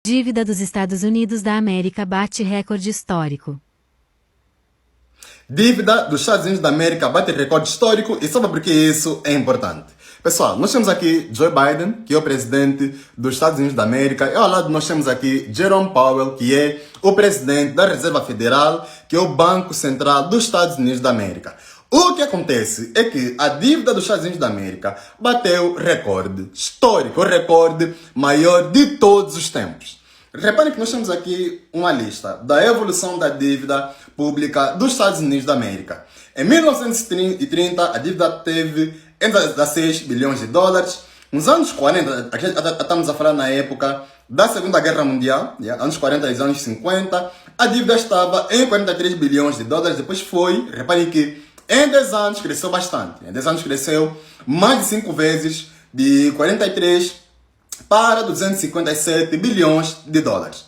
Dívida dos Estados Unidos da América bate recorde histórico. Dívida dos Estados Unidos da América bate recorde histórico e sabe por que isso é importante? Pessoal, nós temos aqui Joe Biden, que é o presidente dos Estados Unidos da América, e ao lado nós temos aqui Jerome Powell, que é o presidente da Reserva Federal, que é o Banco Central dos Estados Unidos da América. O que acontece é que a dívida dos Estados Unidos da América bateu recorde histórico, o recorde maior de todos os tempos. Reparem que nós temos aqui uma lista da evolução da dívida pública dos Estados Unidos da América. Em 1930, a dívida teve entre 16 bilhões de dólares. Nos anos 40, estamos a falar na época da Segunda Guerra Mundial, anos 40 e anos 50, a dívida estava em 43 bilhões de dólares. Depois foi, reparem que em 10 anos cresceu bastante. Em 10 anos cresceu mais de 5 vezes, de 43 para 257 bilhões de dólares.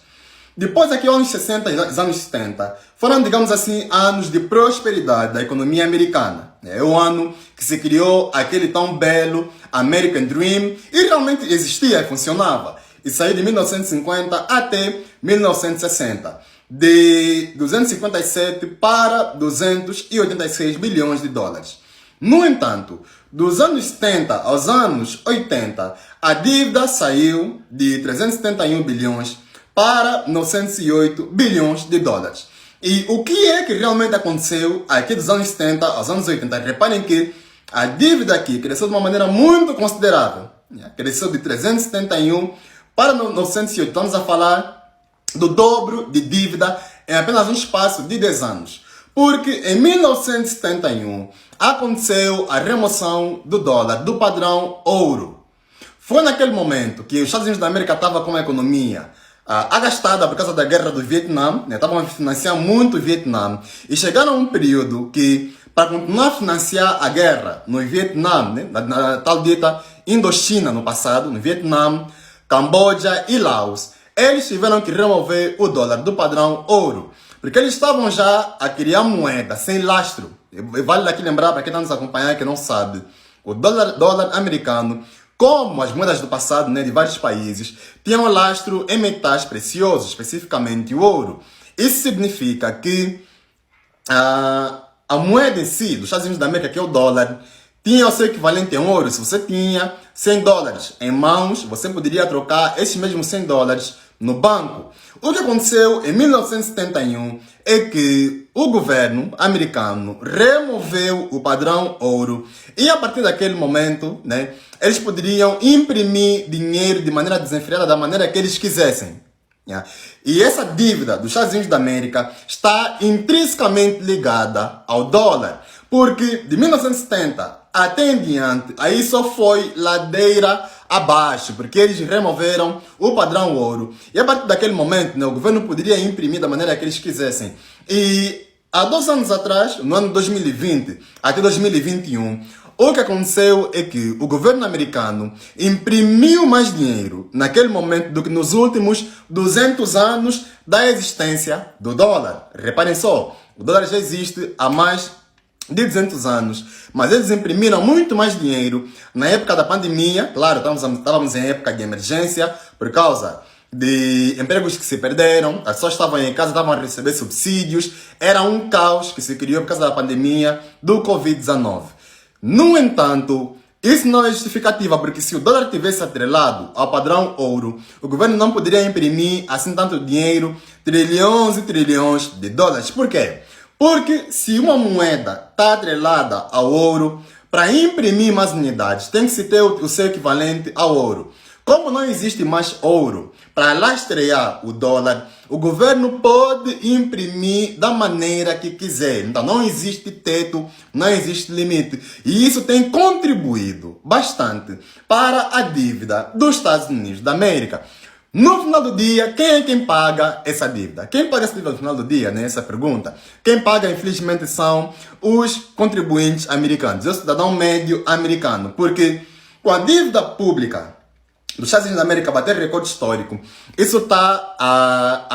Depois, aqui, anos 60 e anos 70, foram, digamos assim, anos de prosperidade da economia americana. É o ano que se criou aquele tão belo American Dream e realmente existia e funcionava. E saiu de 1950 até 1960. De 257 para 286 bilhões de dólares. No entanto, dos anos 70 aos anos 80, a dívida saiu de 371 bilhões para 908 bilhões de dólares. E o que é que realmente aconteceu aqui dos anos 70 aos anos 80? Reparem que a dívida aqui cresceu de uma maneira muito considerável. Cresceu de 371 para 908. Estamos a falar do dobro de dívida em apenas um espaço de 10 anos. Porque em 1971 aconteceu a remoção do dólar, do padrão ouro. Foi naquele momento que os Estados Unidos da América estavam com a economia agastada por causa da guerra do Vietnã, estavam a financiar muito o Vietnã, e chegaram a um período que, para continuar a financiar a guerra no Vietnã, na tal dita Indochina no passado, no Vietnã, Camboja e Laos, eles tiveram que remover o dólar do padrão ouro, porque eles estavam já a criar moeda sem lastro. Vale aqui lembrar, para quem está nos acompanhando que não sabe, o dólar americano, como as moedas do passado, de vários países, tinham lastro em metais preciosos, especificamente o ouro. Isso significa que a moeda em si, dos Estados Unidos da América, que é o dólar, tinha o seu equivalente em ouro. Se você tinha 100 dólares em mãos, você poderia trocar esses mesmos 100 dólares no banco. O que aconteceu em 1971 é que o governo americano removeu o padrão ouro e a partir daquele momento, eles poderiam imprimir dinheiro de maneira desenfreada, da maneira que eles quisessem. E essa dívida dos Estados Unidos da América está intrinsecamente ligada ao dólar, porque de 1970 até em diante, aí só foi ladeira abaixo, porque eles removeram o padrão ouro. E a partir daquele momento, o governo poderia imprimir da maneira que eles quisessem. E há 2 anos atrás, no ano 2020 até 2021, o que aconteceu é que o governo americano imprimiu mais dinheiro naquele momento do que nos últimos 200 anos da existência do dólar. Reparem só, o dólar já existe há mais de 200 anos, mas eles imprimiram muito mais dinheiro na época da pandemia. Claro, estávamos em época de emergência por causa de empregos que se perderam, as pessoas estavam em casa, estavam a receber subsídios, era um caos que se criou por causa da pandemia do Covid-19. No entanto, isso não é justificativa, porque se o dólar tivesse atrelado ao padrão ouro, o governo não poderia imprimir assim tanto dinheiro, trilhões e trilhões de dólares. Por quê? Porque se uma moeda está atrelada ao ouro, para imprimir mais unidades, tem que se ter o seu equivalente ao ouro. Como não existe mais ouro para lastrear o dólar, o governo pode imprimir da maneira que quiser. Então não existe teto, não existe limite. E isso tem contribuído bastante para a dívida dos Estados Unidos da América. No final do dia, quem é quem paga essa dívida? Quem paga essa dívida no final do dia, Essa pergunta. Quem paga, infelizmente, são os contribuintes americanos, o cidadão médio americano. Porque com a dívida pública dos Estados Unidos da América bater recorde histórico, isso está a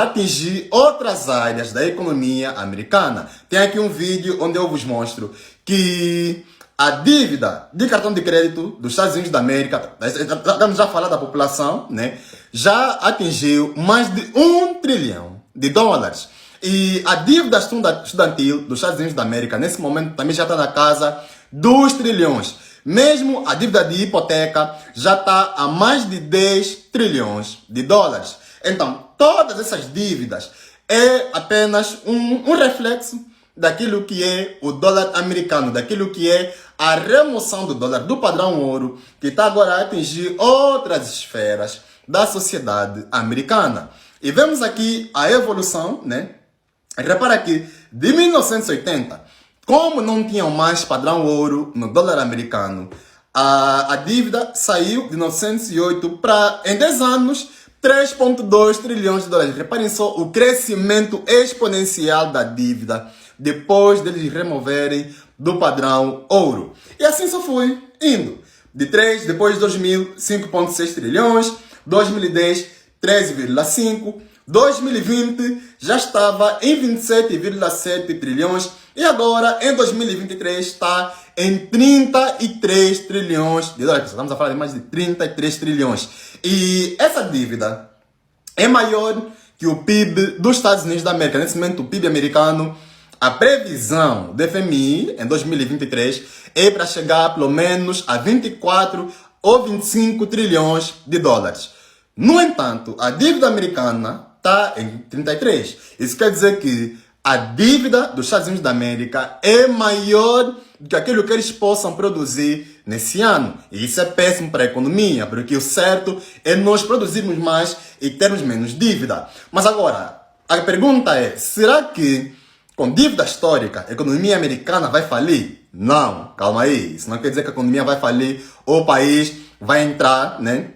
atingir outras áreas da economia americana. Tem aqui um vídeo onde eu vos mostro que A dívida de cartão de crédito dos Estados Unidos da América, estamos já a falar da população, né? Já atingiu mais de 1 trilhão de dólares. E a dívida estudantil dos Estados Unidos da América, nesse momento, também já está na casa dos trilhões. Mesmo a dívida de hipoteca já está a mais de 10 trilhões de dólares. Então, todas essas dívidas é apenas um reflexo daquilo que é o dólar americano, daquilo que é a remoção do dólar do padrão ouro, que está agora a atingir outras esferas da sociedade americana. E vemos aqui a evolução, né? Repara que de 1980, como não tinham mais padrão ouro no dólar americano, a dívida saiu de 908 para, em 10 anos, 3,2 trilhões de dólares. Reparem só o crescimento exponencial da dívida depois deles removerem do padrão ouro. E assim só foi indo. De 3, depois de 2000, 5,6 trilhões, 2010, 13,5, 2020 já estava em 27,7 trilhões e agora em 2023 está em 33 trilhões de dólares. Estamos a falar de mais de 33 trilhões. E essa dívida é maior que o PIB dos Estados Unidos da América. Nesse momento, o PIB americano, a previsão do FMI em 2023 é para chegar pelo menos a 24 ou 25 trilhões de dólares. No entanto, a dívida americana está em 33. Isso quer dizer que a dívida dos Estados Unidos da América é maior do que aquilo que eles possam produzir nesse ano. E isso é péssimo para a economia, porque o certo é nós produzirmos mais e termos menos dívida. Mas agora, a pergunta é, será que com dívida histórica a economia americana vai falir? Não, calma aí. Isso não quer dizer que a economia vai falir ou o país vai entrar, né?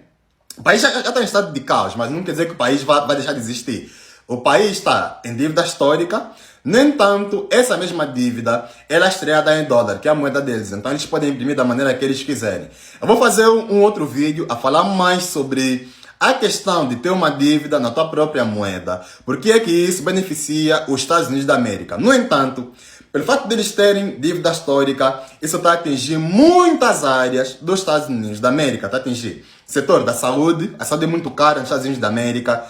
O país já está em estado de caos, mas não quer dizer que o país vai deixar de existir. O país está em dívida histórica, no entanto, essa mesma dívida ela é estreada em dólar, que é a moeda deles. Então eles podem imprimir da maneira que eles quiserem. Eu vou fazer um outro vídeo a falar mais sobre a questão de ter uma dívida na tua própria moeda. Por que é que isso beneficia os Estados Unidos da América? No entanto, pelo fato de eles terem dívida histórica, isso está a atingir muitas áreas dos Estados Unidos da América. Está a atingir o setor da saúde. A saúde é muito cara nos Estados Unidos da América.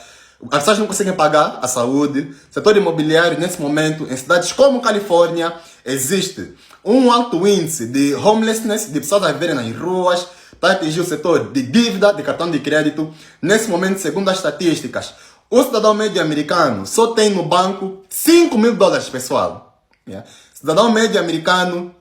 As pessoas não conseguem pagar a saúde. Setor imobiliário, nesse momento, em cidades como Califórnia, existe um alto índice de homelessness, de pessoas a viverem nas ruas. Está a atingir o setor de dívida, de cartão de crédito. Nesse momento, segundo as estatísticas, o cidadão médio americano só tem no banco 5 mil dólares, pessoal. Cidadão médio americano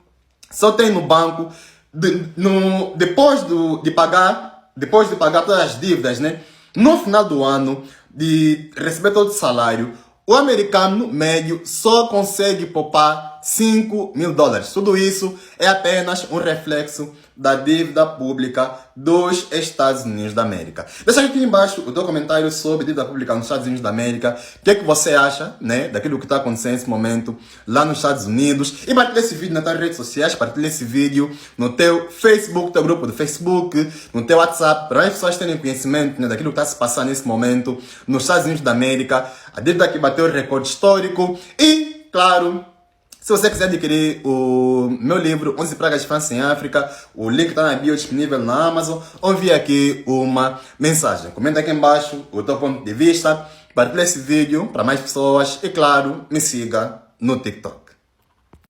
só tem no banco, depois de pagar todas as dívidas, né? No final do ano, de receber todo o salário, o americano médio só consegue poupar 5 mil dólares. Tudo isso é apenas um reflexo da dívida pública dos Estados Unidos da América. Deixa aqui embaixo o teu comentário sobre a dívida pública nos Estados Unidos da América. O que é que você acha, né, daquilo que está acontecendo nesse momento lá nos Estados Unidos? E partilha esse vídeo nas tuas redes sociais, partilha esse vídeo no teu Facebook, teu grupo do Facebook, no teu WhatsApp, para as pessoas terem conhecimento, né, daquilo que está se passando nesse momento nos Estados Unidos da América. A dívida que bateu o recorde histórico e, claro, se você quiser adquirir o meu livro 11 Pragas de França em África, o link está na bio disponível na Amazon, ou envie aqui uma mensagem. Comenta aqui embaixo o teu ponto de vista, partilhe esse vídeo para mais pessoas e, claro, me siga no TikTok.